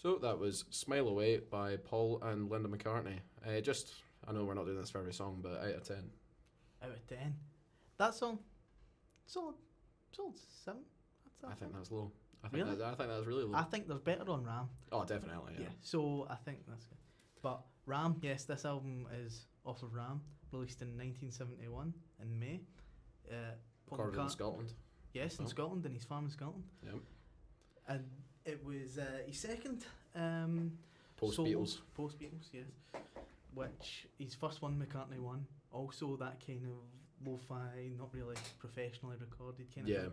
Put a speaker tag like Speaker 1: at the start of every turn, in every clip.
Speaker 1: So that was Smile Away by Paul and Linda McCartney. I know we're not doing this for every song, but out of 10.
Speaker 2: Out of 10. That song, solid 7.
Speaker 1: I think that's low. I
Speaker 2: Really?
Speaker 1: think that's really low.
Speaker 2: I think there's better on Ram.
Speaker 1: Oh, definitely, yeah.
Speaker 2: So I think that's good. But Ram, yes, this album is off of Ram, released in 1971 in May. Paul
Speaker 1: Recorded in
Speaker 2: McCart-
Speaker 1: Scotland.
Speaker 2: Yes, in Scotland, in his farm in Scotland.
Speaker 1: Yep.
Speaker 2: And it was his second
Speaker 1: Post-Beatles.
Speaker 2: Post-Beatles, yes. Which his first one, McCartney won. Also that kind of lo-fi, not really professionally recorded kind of thing.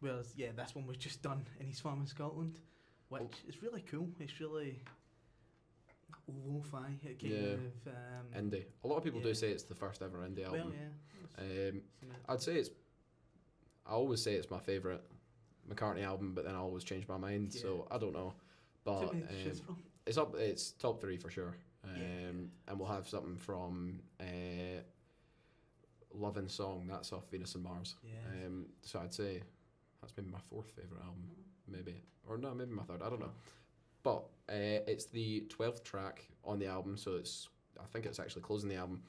Speaker 2: Whereas, this one was just done in his farm in Scotland, which is really cool. It's really lo-fi, it kind of...
Speaker 1: indie. A lot of people do say it's the first ever indie album.
Speaker 2: Well, yeah.
Speaker 1: I always say it's my favourite McCartney album, but then I always change my mind, so I don't know. But it's top 3 for sure. And we'll have something from Love in Song, that's off Venus and Mars.
Speaker 2: Yes.
Speaker 1: So I'd say that's maybe my 4th favourite album, maybe my 3rd, I don't know. But it's the 12th track on the album, so I think it's actually closing the album.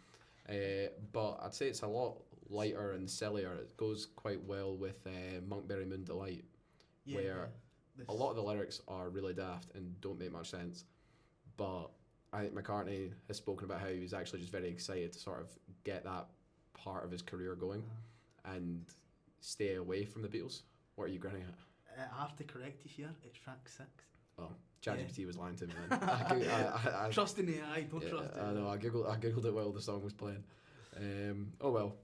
Speaker 1: But I'd say it's a lot lighter and sillier. It goes quite well with Monkberry Moon Delight, where a lot of the lyrics are really daft and don't make much sense. But I think McCartney has spoken about how he was actually just very excited to sort of get that part of his career going and stay away from the Beatles. What are you grinning at?
Speaker 2: I have to correct you here, it's track 6.
Speaker 1: Oh, ChatGPT was lying to me then. I
Speaker 2: trust in the AI, don't trust it.
Speaker 1: I know, I googled it while the song was playing. Oh well,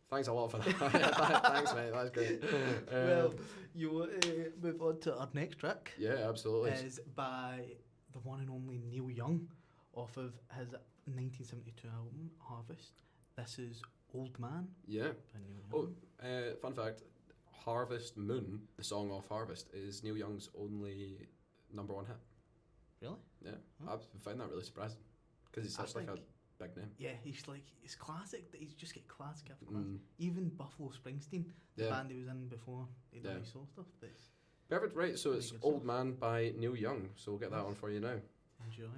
Speaker 1: thanks a lot for that. Thanks mate, that's great.
Speaker 2: Well, you want to move on to our next track?
Speaker 1: Yeah, absolutely.
Speaker 2: Is by the one and only Neil Young, off of his 1972 album, Harvest. This is Old Man.
Speaker 1: Yeah.
Speaker 2: By Neil Young.
Speaker 1: Fun fact, Harvest Moon, the song off Harvest, is Neil Young's only #1 hit.
Speaker 2: Really?
Speaker 1: Yeah. I found that really surprising, because he's such like a big name.
Speaker 2: Yeah, it's classic. He's just get classic after classic. Even Buffalo Springsteen, the band he was in before he did his solo stuff.
Speaker 1: Perfect, right, so it's Old Man by Neil Young, so we'll get that on for you now.
Speaker 2: Enjoy.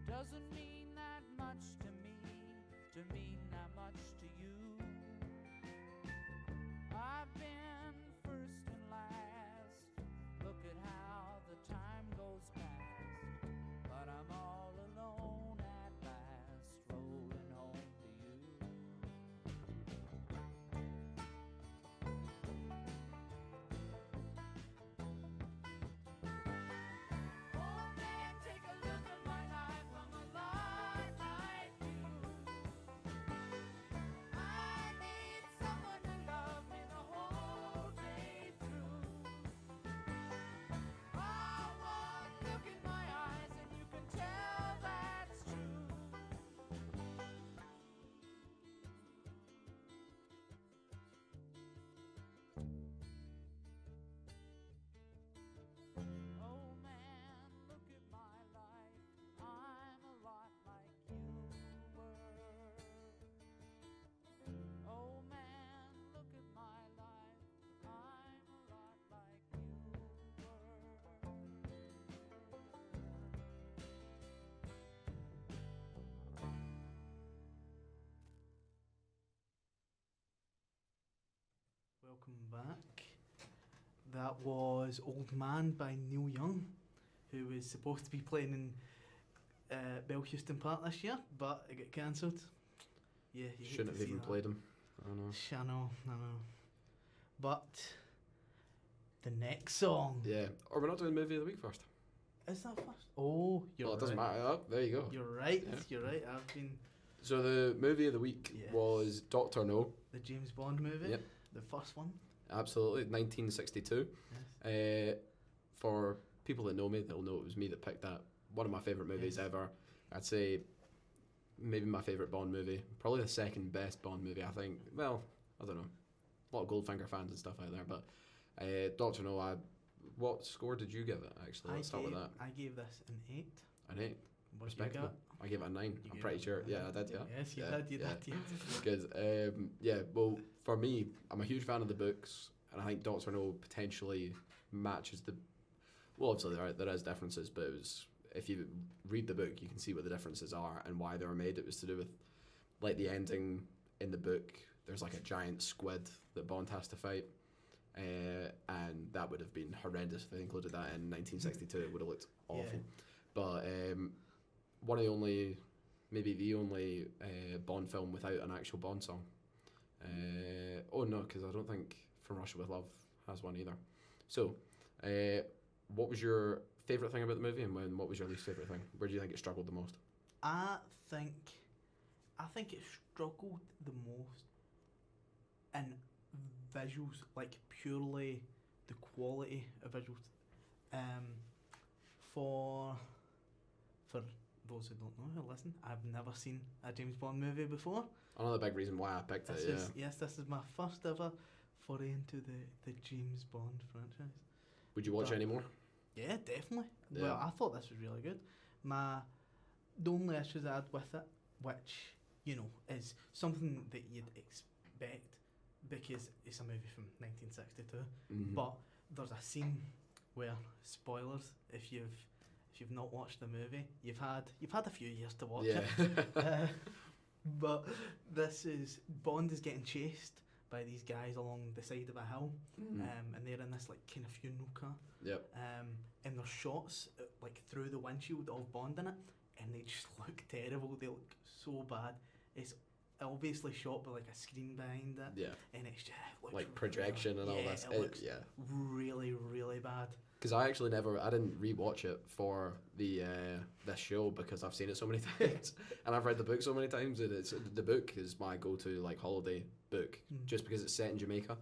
Speaker 3: Doesn't mean that much to me, to mean that much to you. I've been first and last, look at how the time goes past. But I'm all alone at last, rolling home to you.
Speaker 2: welcome back. That was Old Man by Neil Young, who was supposed to be playing in Bell Houston Park this year, but it got cancelled. Yeah, you hate
Speaker 1: Shouldn't
Speaker 2: to
Speaker 1: have
Speaker 2: see
Speaker 1: even
Speaker 2: that.
Speaker 1: played him. I know.
Speaker 2: I know. But the next song.
Speaker 1: Yeah. Or we're not doing movie of the week first.
Speaker 2: Is that first? Oh, you're
Speaker 1: Well, it
Speaker 2: right.
Speaker 1: doesn't matter. Oh, there you go.
Speaker 2: You're right.
Speaker 1: Yeah.
Speaker 2: You're right. I've been
Speaker 1: So the movie of the week
Speaker 2: Yes.
Speaker 1: was Doctor No.
Speaker 2: the James Bond movie.
Speaker 1: Yep.
Speaker 2: The first one.
Speaker 1: Absolutely, 1962.
Speaker 2: Yes.
Speaker 1: For people that know me, they'll know it was me that picked that. One of my favourite movies
Speaker 2: Yes.
Speaker 1: ever. I'd say maybe my favourite Bond movie. Probably the second best Bond movie, I think. Well, I don't know. A lot of Goldfinger fans and stuff out there, but Doctor No, what score did you give it, actually? Let's start with that.
Speaker 2: I gave this an 8.
Speaker 1: An 8.
Speaker 2: What you
Speaker 1: Respectable.
Speaker 2: got?
Speaker 1: I gave it a 9.
Speaker 2: You
Speaker 1: I'm
Speaker 2: gave
Speaker 1: pretty
Speaker 2: it
Speaker 1: sure.
Speaker 2: a
Speaker 1: Yeah,
Speaker 2: 9.
Speaker 1: I did, yeah.
Speaker 2: Yes, you
Speaker 1: Yeah,
Speaker 2: did. You
Speaker 1: yeah.
Speaker 2: did. Yes.
Speaker 1: Good. Yeah, well, for me, I'm a huge fan of the books, and I think Doctor No potentially matches the... Well, obviously there is differences, but if you read the book, you can see what the differences are and why they were made. It was to do with, like, the ending in the book. There's, like, a giant squid that Bond has to fight, and that would have been horrendous if they included that in 1962. It would have looked awful.
Speaker 2: Yeah.
Speaker 1: But one of the only, maybe the only Bond film without an actual Bond song. Oh no, because I don't think From Russia with Love has one either. So, what was your favourite thing about the movie, and what was your least favourite thing? Where do you think it struggled the most?
Speaker 2: I think it struggled the most in visuals, like purely the quality of visuals. For those who don't know who listen, I've never seen a James Bond movie before.
Speaker 1: Another big reason why I picked
Speaker 2: This
Speaker 1: it.
Speaker 2: is this is my first ever foray into the James Bond franchise.
Speaker 1: Would you watch
Speaker 2: But-
Speaker 1: any more?
Speaker 2: Yeah, definitely.
Speaker 1: Yeah.
Speaker 2: Well, I thought this was really good. The only issues I had with it, which, is something that you'd expect because it's a movie from 1962,
Speaker 1: Mhm.
Speaker 2: but there's a scene where, spoilers, if you've not watched the movie, you've had a few years to watch
Speaker 1: Yeah.
Speaker 2: it. But Bond is getting chased by these guys along the side of a hill,
Speaker 1: Mhm.
Speaker 2: and they're in this like kind of funeral car.
Speaker 1: Yep.
Speaker 2: And there's shots like through the windshield of Bond in it, and they just look terrible. They look so bad. It's obviously shot with like a screen behind it,
Speaker 1: Yeah.
Speaker 2: and it's just looks
Speaker 1: Like projection and all
Speaker 2: yeah,
Speaker 1: this.
Speaker 2: It looks
Speaker 1: Yeah.
Speaker 2: really, really bad.
Speaker 1: Because I didn't rewatch it for the this show because I've seen it so many times and I've read the book so many times, and the book is my go-to like holiday book just because it's set in Jamaica,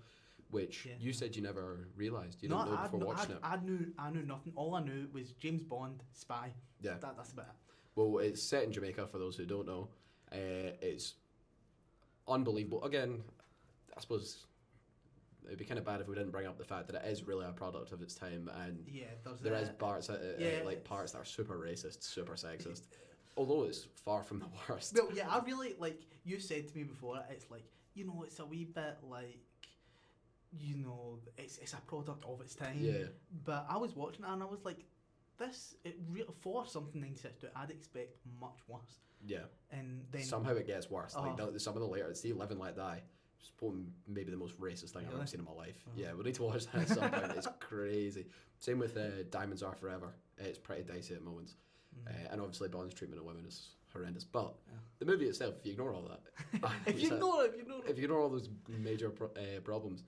Speaker 1: which
Speaker 2: Yeah.
Speaker 1: you said you never realised. You didn't know before watching it.
Speaker 2: I knew nothing. All I knew was James Bond, spy.
Speaker 1: Yeah.
Speaker 2: That's about it.
Speaker 1: Well, it's set in Jamaica for those who don't know. It's unbelievable. Again, I suppose it'd be kind of bad if we didn't bring up the fact that it is really a product of its time, and
Speaker 2: Yeah,
Speaker 1: there is parts parts that are super racist, super sexist. Although it's far from the worst.
Speaker 2: Well, yeah, I really like. You said to me before, it's like it's a wee bit like, it's a product of its time.
Speaker 1: Yeah.
Speaker 2: But I was watching it and I was like, for something 1962, I'd expect much worse.
Speaker 1: Yeah.
Speaker 2: And then
Speaker 1: Somehow it gets worse. Like
Speaker 2: Oh.
Speaker 1: some of the later, see, Live and Let Die. It's probably maybe the most racist thing I've ever
Speaker 2: Really?
Speaker 1: seen in my life.
Speaker 2: Oh.
Speaker 1: Yeah, we need to watch that at some point. It's crazy. Same with Diamonds Are Forever. It's pretty dicey at moments. And obviously Bond's treatment of women is horrendous. But
Speaker 2: Yeah.
Speaker 1: the movie itself, if you ignore all that,
Speaker 2: if you ignore it,
Speaker 1: if you ignore all those major problems,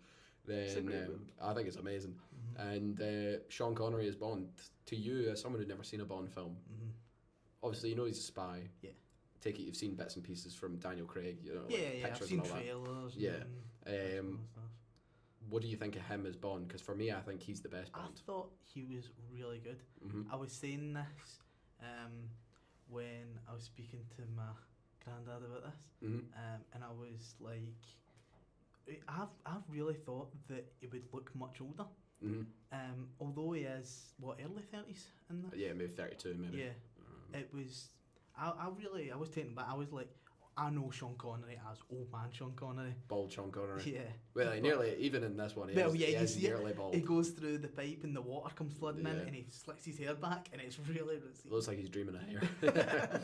Speaker 2: It's a
Speaker 1: then
Speaker 2: great movie.
Speaker 1: I think it's amazing. And Sean Connery as Bond, to you as someone who'd never seen a Bond film, obviously he's a spy.
Speaker 2: Yeah.
Speaker 1: Take it you've seen bits and pieces from Daniel Craig,
Speaker 2: Yeah,
Speaker 1: like
Speaker 2: yeah, I've
Speaker 1: pictures
Speaker 2: seen
Speaker 1: and all that.
Speaker 2: trailers.
Speaker 1: Yeah.
Speaker 2: And stuff.
Speaker 1: What do you think of him as Bond? Because for me, I think he's the best
Speaker 2: I
Speaker 1: Bond.
Speaker 2: thought he was really good.
Speaker 1: Mm-hmm.
Speaker 2: I was saying this when I was speaking to my granddad about this,
Speaker 1: Mm-hmm.
Speaker 2: and I was like, I've really thought that he would look much older.
Speaker 1: Mm-hmm.
Speaker 2: Although he is early 30s in this.
Speaker 1: Yeah, maybe 32, maybe.
Speaker 2: Yeah, it was. I was taken back. I was like, I know Sean Connery as old man Sean Connery.
Speaker 1: Bald Sean Connery.
Speaker 2: Yeah.
Speaker 1: Well, he nearly, even in this one, he
Speaker 2: Well,
Speaker 1: is,
Speaker 2: yeah,
Speaker 1: he
Speaker 2: you
Speaker 1: is
Speaker 2: see it.
Speaker 1: nearly bald.
Speaker 2: He goes through the pipe and the water comes flooding in,
Speaker 1: Yeah.
Speaker 2: and he slicks his hair back, and it's really.
Speaker 1: Looks like he's dreaming of hair.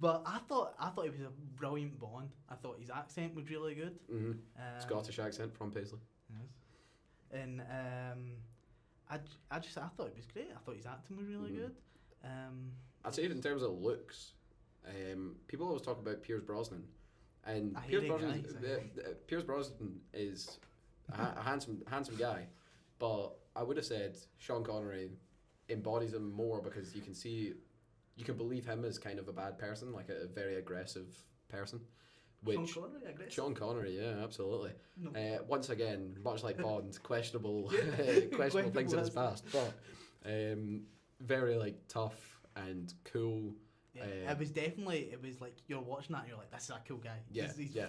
Speaker 2: But I thought he was a brilliant Bond. I thought his accent was really good.
Speaker 1: Mm-hmm. Scottish accent from Paisley.
Speaker 2: Yes. And I thought it was great. I thought his acting was really good.
Speaker 1: I'd say in terms of looks, people always talk about Pierce Brosnan, and
Speaker 2: I hate
Speaker 1: Pierce Brosnan is a handsome guy, but I would have said Sean Connery embodies him more because you can believe him as kind of a bad person, like a very aggressive person. Which
Speaker 2: Sean Connery, aggressive.
Speaker 1: Sean Connery, yeah, absolutely.
Speaker 2: No.
Speaker 1: Once again, much like Bond, questionable things in his past, but very like tough and cool.
Speaker 2: Yeah, it was like you're watching that and you're like, this is a cool guy.
Speaker 1: Yeah,
Speaker 2: He's-
Speaker 1: yeah.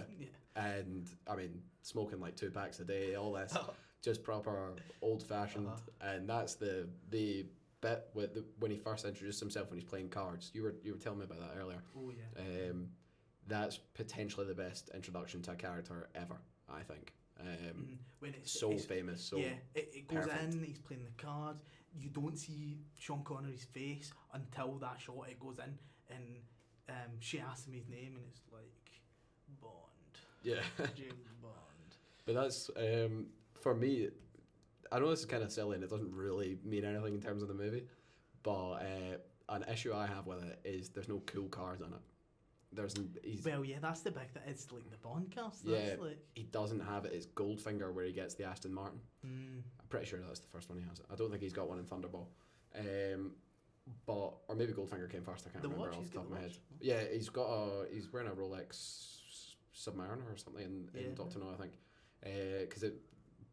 Speaker 1: And I mean, smoking like 2 packs a day, all this, just proper old fashioned. And that's the bit with when he first introduced himself when he's playing cards. You were telling me about that earlier.
Speaker 2: Oh yeah.
Speaker 1: That's potentially the best introduction to a character ever, I think.
Speaker 2: When
Speaker 1: It's famous, so
Speaker 2: yeah, it goes
Speaker 1: perfect.
Speaker 2: in. He's playing the cards. You don't see Sean Connery's face until that shot. It goes in, and she asks him his name, and it's like Bond,
Speaker 1: yeah.
Speaker 2: James Bond.
Speaker 1: But that's for me. I know this is kind of silly and it doesn't really mean anything in terms of the movie, but an issue I have with it is there's no cool cars in it.
Speaker 2: Well, yeah, that's the big thing. It's like the Bond cast.
Speaker 1: Yeah,
Speaker 2: That's like,
Speaker 1: he doesn't have it. It's Goldfinger where he gets the Aston Martin. I'm pretty sure that's the first one he has. I don't think he's got one in Thunderball. Or maybe Goldfinger came first. I can't
Speaker 2: The
Speaker 1: remember
Speaker 2: watch,
Speaker 1: off
Speaker 2: he's
Speaker 1: the top
Speaker 2: got
Speaker 1: of my
Speaker 2: the
Speaker 1: head.
Speaker 2: watch.
Speaker 1: Yeah, he's wearing a Rolex Submariner or something in
Speaker 2: Yeah.
Speaker 1: Doctor No, I think. Because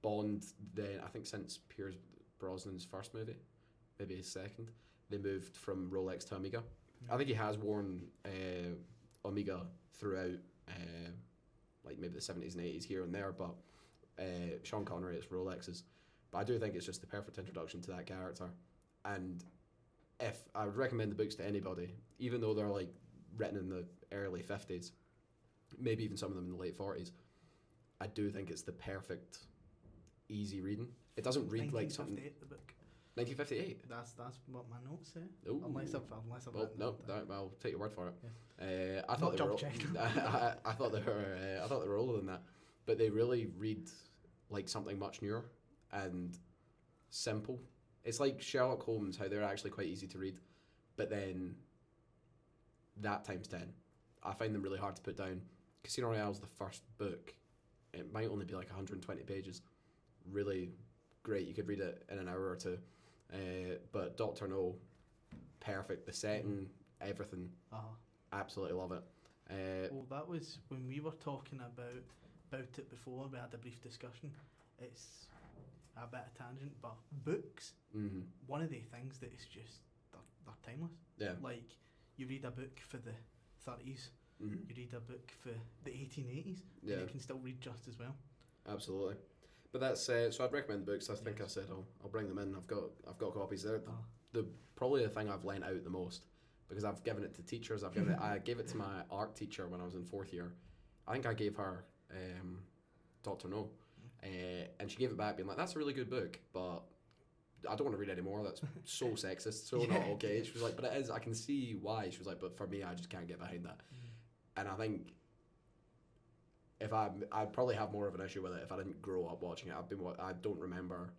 Speaker 1: Bond then, I think since Pierce Brosnan's first movie, maybe his second, they moved from Rolex to Omega. I think he has worn Omega throughout, like maybe the 70s and 80s here and there, but Sean Connery, it's Rolexes. But I do think it's just the perfect introduction to that character. And if I would recommend the books to anybody, even though they're like written in the early 50s, maybe even some of them in the late 40s, I do think it's the perfect, easy reading. It doesn't read like something.
Speaker 2: 1958, the book.
Speaker 1: 1958.
Speaker 2: That's what my notes say.
Speaker 1: Ooh.
Speaker 2: Unless I've
Speaker 1: Well,
Speaker 2: written
Speaker 1: no,
Speaker 2: that down.
Speaker 1: I'll take your word for it.
Speaker 2: Yeah.
Speaker 1: I thought
Speaker 2: Not
Speaker 1: they were.
Speaker 2: double checked.
Speaker 1: I thought they were older than that, but they really read like something much newer and simple. It's like Sherlock Holmes, how they're actually quite easy to read, but then that times 10. I find them really hard to put down. Casino Royale's the first book. It might only be like 120 pages. Really great. You could read it in an hour or two. But Doctor No, perfect. The setting, everything. Absolutely love it.
Speaker 2: Well, that was when we were talking about it before. We had a brief discussion. It's a bit of tangent, but books. One of the things that is just they're timeless.
Speaker 1: Yeah.
Speaker 2: Like you read a book for the 30s, you read a book for the 1880s,
Speaker 1: Yeah.
Speaker 2: and you can still read just as well.
Speaker 1: Absolutely. But that's so I'd recommend the books. I think I said I'll bring them in. I've got copies there. The probably the thing I've lent out the most, because I've given it to teachers. I gave it to my art teacher when I was in 4th year. I think I gave her Doctor No, and she gave it back being like, that's a really good book, but I don't want to read anymore. That's so sexist, so not okay. She was like, but it is. I can see why. She was like, but for me, I just can't get behind that. And I think if I'd probably have more of an issue with it if I didn't grow up watching it. I don't remember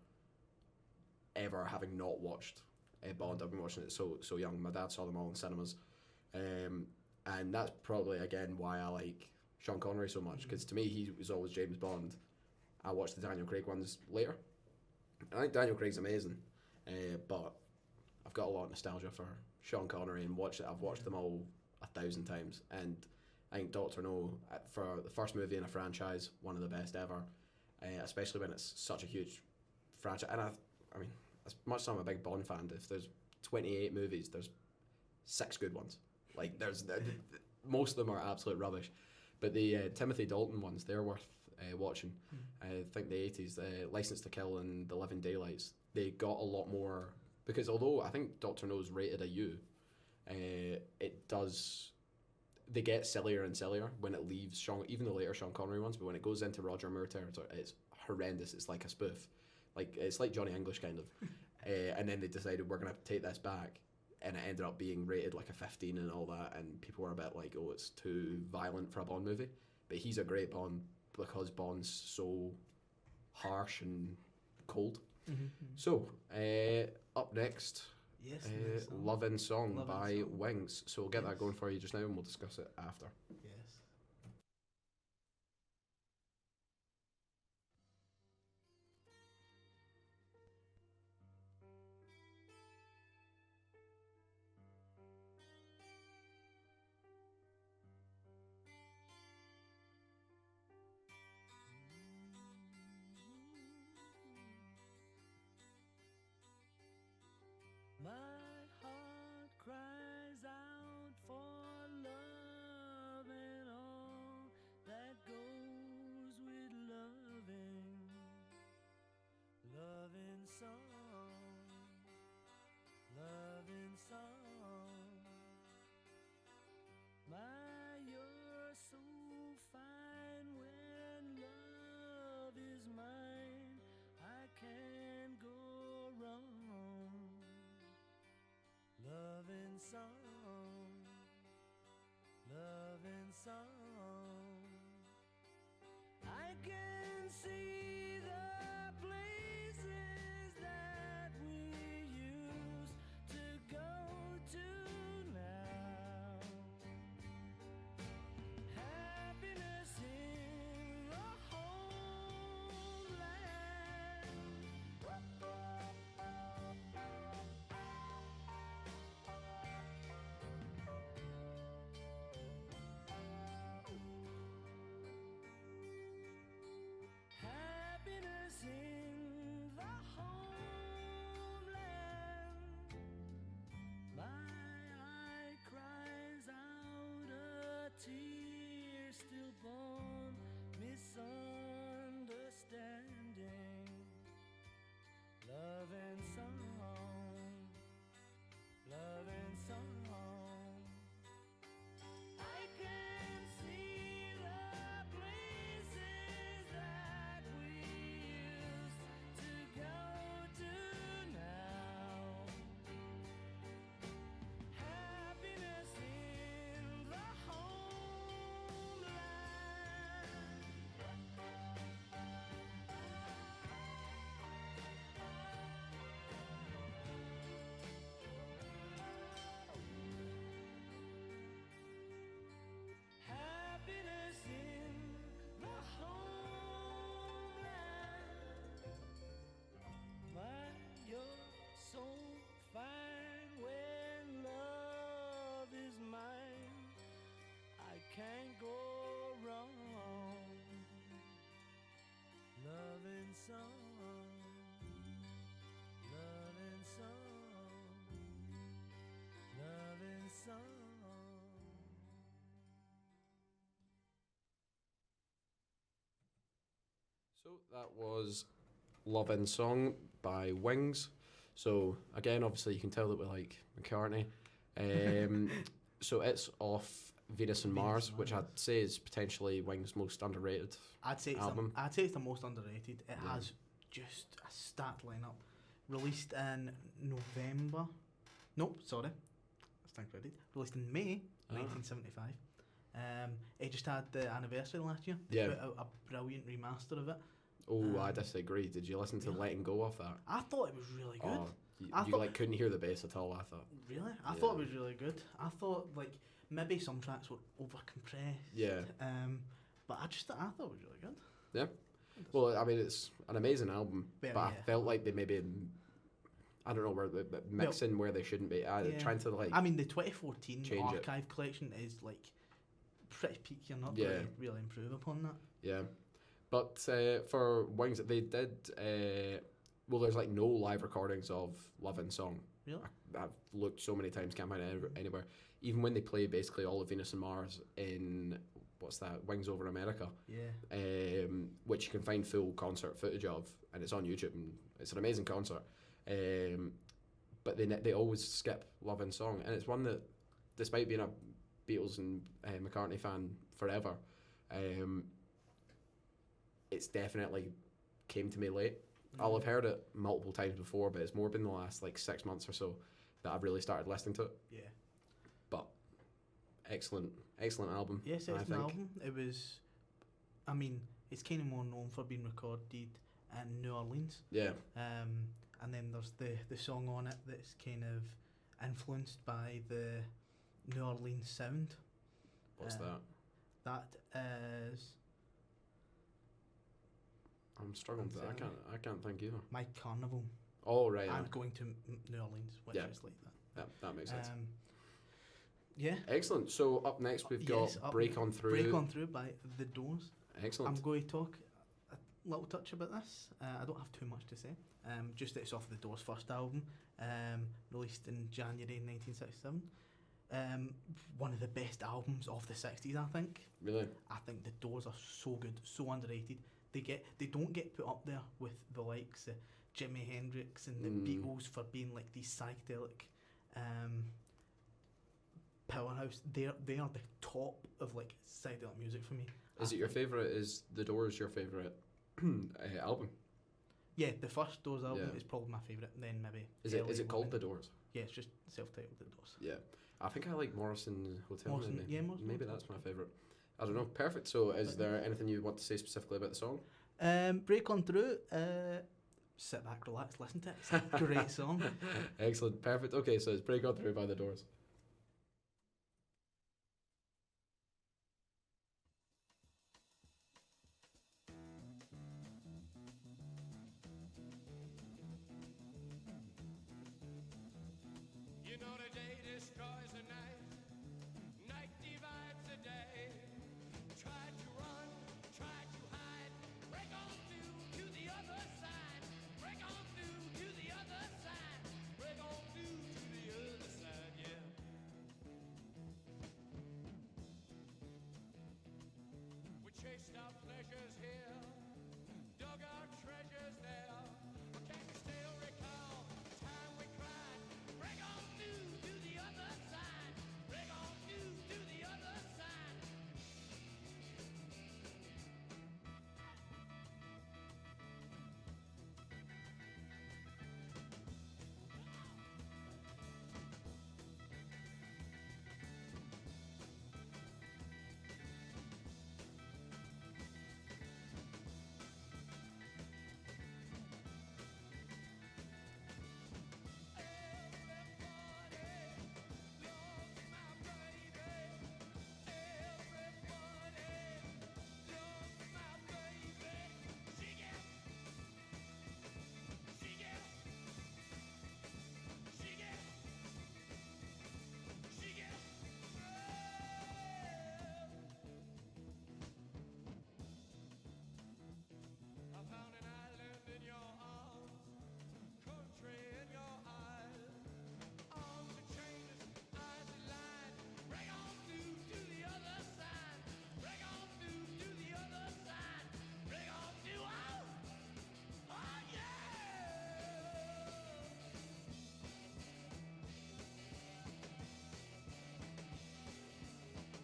Speaker 1: ever having not watched Bond. I've been watching it so young. My dad saw them all in cinemas, and that's probably again why I like Sean Connery so much, because to me he was always James Bond. I watched the Daniel Craig ones later. I think Daniel Craig's amazing, but I've got a lot of nostalgia for Sean Connery and I've watched them all 1,000 times, and I think Doctor No, for the first movie in a franchise, one of the best ever, especially when it's such a huge franchise. And I mean, as much as I'm a big Bond fan, if there's 28 movies, there's 6 good ones. Like most of them are absolute rubbish, but the Timothy Dalton ones, they're worth watching. I think the 80s, License to Kill and The Living Daylights, they got a lot more, because although I think Doctor No's rated a U, it does they get sillier and sillier when it leaves Sean, even the later Sean Connery ones, but when it goes into Roger Moore territory, it's horrendous. It's like a spoof. Like, it's like Johnny English, kind of. And then they decided, we're going to take this back, and it ended up being rated like a 15 and all that, and people were a bit like, oh, it's too violent for a Bond movie. But he's a great Bond because Bond's so harsh and cold. So, up next,
Speaker 2: Yes,
Speaker 1: Lovin' Song
Speaker 2: Lovin'
Speaker 1: by
Speaker 2: Song.
Speaker 1: Wings. So we'll get that
Speaker 2: Yes.
Speaker 1: going for you just now, and we'll discuss it after.
Speaker 2: Yes.
Speaker 3: My heart cries out for love and all that goes with loving. Loving song, loving song. My, you're so fine when love is mine. I can't go wrong. Loving song, loving song. I can see the places that we used to go to now. Happiness in the homeland. Happiness in the homeland. My eye cries out a tear stillborn misunderstanding. Love and song, love and song. I can see the places that we used to go to now. Happiness in the homeland. Happiness in the homeland. My, you're so fine when love is mine. I can't go wrong. Loving song, loving song, loving song.
Speaker 1: So that was Lovin' Song by Wings. So again, obviously you can tell that we like McCartney. So it's off Venus and
Speaker 2: Venus
Speaker 1: Mars,
Speaker 2: and
Speaker 1: which
Speaker 2: Mars.
Speaker 1: I'd say is potentially Wings' most underrated.
Speaker 2: I'd say
Speaker 1: album.
Speaker 2: it's the most underrated. It
Speaker 1: Yeah.
Speaker 2: has just a stacked lineup. Released in November. Nope, sorry. That's incorrect. Released in May 1975. It just had the anniversary last year. They
Speaker 1: Yeah.
Speaker 2: put out a brilliant remaster of it.
Speaker 1: Oh, I
Speaker 2: Um,
Speaker 1: disagree. Did you listen to
Speaker 2: really?
Speaker 1: Letting Go of that?
Speaker 2: I thought it was really good.
Speaker 1: Oh,
Speaker 2: I
Speaker 1: you
Speaker 2: thought-
Speaker 1: like couldn't hear the bass at all, I thought.
Speaker 2: Really? I
Speaker 1: Yeah.
Speaker 2: thought it was really good. I thought like maybe some tracks were over compressed.
Speaker 1: Yeah.
Speaker 2: But I thought it was really good.
Speaker 1: Yeah. Well, I mean, it's an amazing album,
Speaker 2: Well,
Speaker 1: but I
Speaker 2: yeah.
Speaker 1: felt like they maybe, I don't know, where they mixing where they shouldn't be.
Speaker 2: Yeah.
Speaker 1: Trying to like,
Speaker 2: I mean, the 2014
Speaker 1: change it.
Speaker 2: archive collection is like pretty peak. You're not
Speaker 1: Yeah.
Speaker 2: going to really improve upon that.
Speaker 1: yeah. But for Wings, they did. Well, there's like no live recordings of Lovin' Song.
Speaker 2: Really?
Speaker 1: I've looked so many times, can't find it anywhere. Even when they play basically all of Venus and Mars in what's that, Wings Over America,
Speaker 2: Yeah.
Speaker 1: which you can find full concert footage of, and it's on YouTube, and it's an amazing concert. But they always skip Lovin' Song, and it's one that, despite being a Beatles and McCartney fan forever, it's definitely came to me late. I'll have heard it multiple times before, but it's more been the last like 6 months or so that I've really started listening to it.
Speaker 2: Yeah.
Speaker 1: But excellent album.
Speaker 2: Yes,
Speaker 1: I
Speaker 2: it's an
Speaker 1: think.
Speaker 2: album. It was, I mean, it's kind of more known for being recorded in New Orleans.
Speaker 1: Yeah.
Speaker 2: And then there's the song on it that's kind of influenced by the New Orleans sound.
Speaker 1: What's that?
Speaker 2: That is
Speaker 1: I'm struggling to. I can't think either.
Speaker 2: My Carnival.
Speaker 1: Oh right.
Speaker 2: And Going to New Orleans, which is like that.
Speaker 1: That makes sense.
Speaker 2: Yeah.
Speaker 1: Excellent. So up next we've got Break On Through.
Speaker 2: Break On Through by The Doors.
Speaker 1: Excellent.
Speaker 2: I'm going to talk a little touch about this. I don't have too much to say. Just that it's off The Doors' first album, released in January 1967. One of the best albums of the 60s, I think.
Speaker 1: Really?
Speaker 2: I think The Doors are so good, so underrated. They don't get put up there with the likes of Jimi Hendrix and the Beatles for being like these psychedelic powerhouse. They are the top of like psychedelic music for me.
Speaker 1: Is it your favourite? Is The Doors your favourite album?
Speaker 2: Yeah, the first Doors album is probably my favourite. Then maybe
Speaker 1: is it called The Doors?
Speaker 2: Yeah, it's just self-titled The Doors.
Speaker 1: Yeah, I think I like Morrison Hotel. Maybe that's my favourite. I don't know. Perfect. So, is there anything you want to say specifically about the song?
Speaker 2: Break On Through. Sit back, relax, listen to it. It's a great song.
Speaker 1: Excellent. Perfect. Okay, so it's Break On Through by The Doors.
Speaker 4: You know the day destroys the night, night divides the day. Try to run, try to hide, break on through to the other side, break on through to the other side, break on through to the other side, yeah. We chased our pleasures here, dug our treasures there, but can you still recall the time we cried? Break on through to the other side, break on through to the other side. I found an island in your arms, country in your eyes, arms are chainless, eyes are light. Break on through to the other side, break on through to the other side, break on through, oh yeah!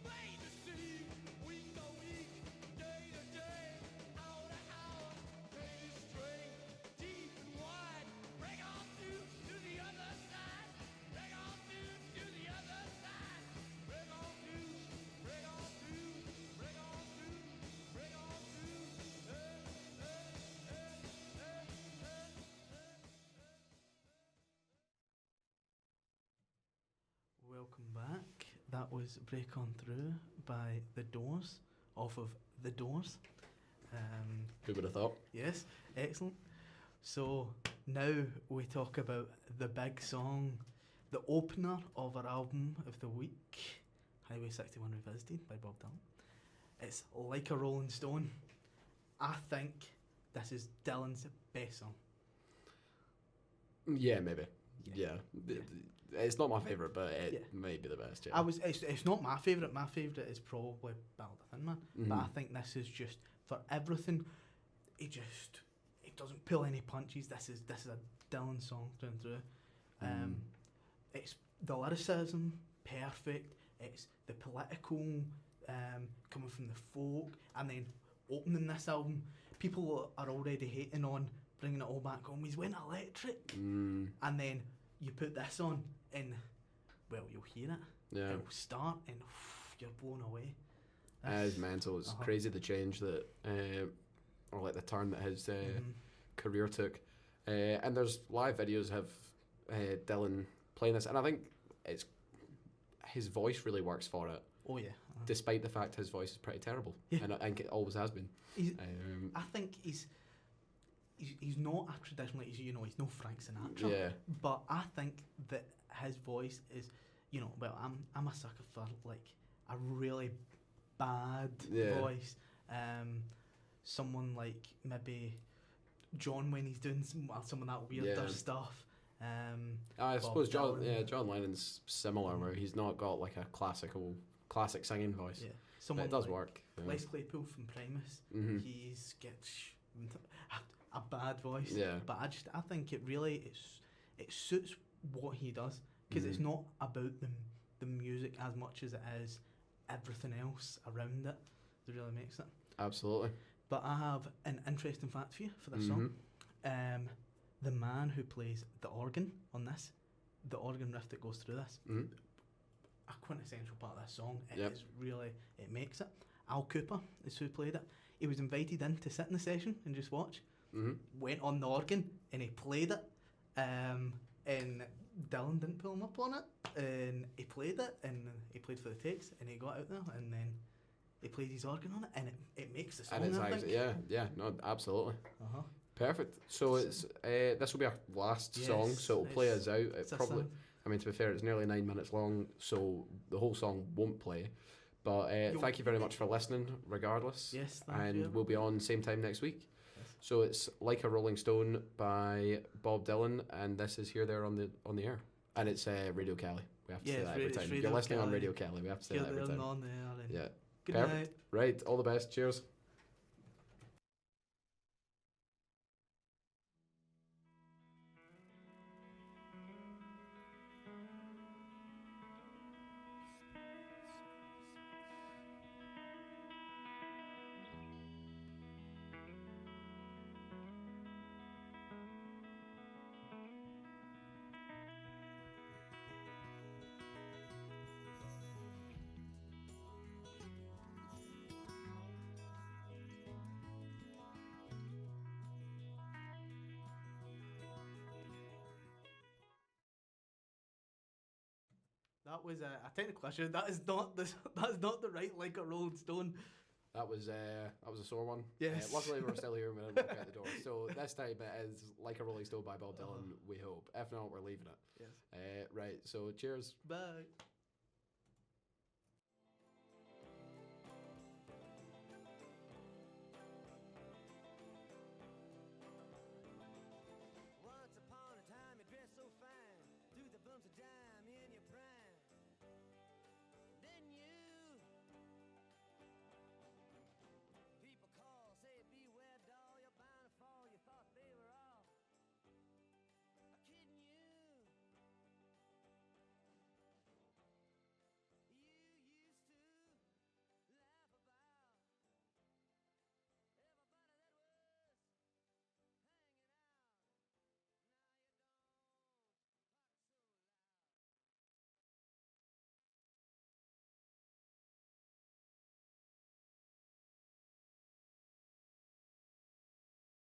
Speaker 4: Wait to see, week to week, day to day, hour to hour, day to string, deep and wide. Break on through to the other side. Break on through to the other side. Break on through, break on through, break on through, break on through.
Speaker 2: Welcome back. That was Break On Through by The Doors, off of The Doors.
Speaker 1: Who would have thought?
Speaker 2: Yes, excellent. So now we talk about the big song, the opener of our album of the week, Highway 61 Revisited by Bob Dylan. It's Like a Rolling Stone. I think this is Dylan's best song.
Speaker 1: Yeah, maybe. Yeah. It's not my favourite, but it may be the best. Yeah.
Speaker 2: It's not my favourite. My favourite is probably Ballad of Thin Man. But I think this is just, for everything, it doesn't pull any punches. This is a Dylan song through and through. It's the lyricism perfect. it's the political coming from the folk, and then opening this album. People are already hating on bringing it all back home. He's went electric, and then you put this on, and well, you'll hear it.
Speaker 1: Yeah.
Speaker 2: It'll start, and you're blown away.
Speaker 1: It's mental. It's crazy the change that, or like the turn that his career took. And there's live videos of Dylan playing this, and I think it's his voice really works for it.
Speaker 2: Oh yeah.
Speaker 1: Despite the fact his voice is pretty terrible, and I think it always has been.
Speaker 2: I think he's not a traditional, he's no Frank Sinatra.
Speaker 1: Yeah.
Speaker 2: But I think that his voice is, well, I'm a sucker for like a really bad voice. Someone like maybe John when he's doing some of that weirder stuff.
Speaker 1: I suppose John
Speaker 2: Dylan,
Speaker 1: Lennon's similar, where he's not got like a classic singing voice.
Speaker 2: Yeah,
Speaker 1: someone that does work.
Speaker 2: Les Claypool from Primus, he's got a bad voice.
Speaker 1: Yeah,
Speaker 2: but I think it really it suits what he does, because it's not about the music as much as it is everything else around it that really makes it.
Speaker 1: Absolutely.
Speaker 2: But I have an interesting fact for you for this song. The man who plays the organ on this, the organ riff that goes through this, a quintessential part of this song. It is really, it makes it. Al Cooper is who played it. He was invited in to sit in the session and just watch. Went on the organ and he played it. And Dylan didn't pull him up on it. And he played it, and he played for the takes, and he got out there, and then he played his organ on it, and it makes the song.
Speaker 1: And it's
Speaker 2: I
Speaker 1: actually,
Speaker 2: think.
Speaker 1: no, absolutely. Perfect. So it's this will be our last song, so it'll play us out. It probably, I mean, to be fair, it's nearly 9 minutes long, so the whole song won't play. But thank you very much for listening, regardless.
Speaker 2: Yes,
Speaker 1: and we'll be on same time next week. Yes. So it's Like a Rolling Stone by Bob Dylan, and this is Here There on the air, and it's Radio Caley. We have to say that every time. You're listening on Radio Caley. We have to say that every time.
Speaker 2: On there,
Speaker 1: yeah.
Speaker 2: Good
Speaker 1: Perfect.
Speaker 2: night.
Speaker 1: Right. All the best. Cheers.
Speaker 2: That was a technical issue. That is not the right Like a Rolling Stone.
Speaker 1: That was a sore one.
Speaker 2: Yes.
Speaker 1: Luckily we're still here when we look out the door. So this time it is Like a Rolling Stone by Bob Dylan. We hope. If not, we're leaving it.
Speaker 2: Yes.
Speaker 1: Right. So cheers.
Speaker 2: Bye.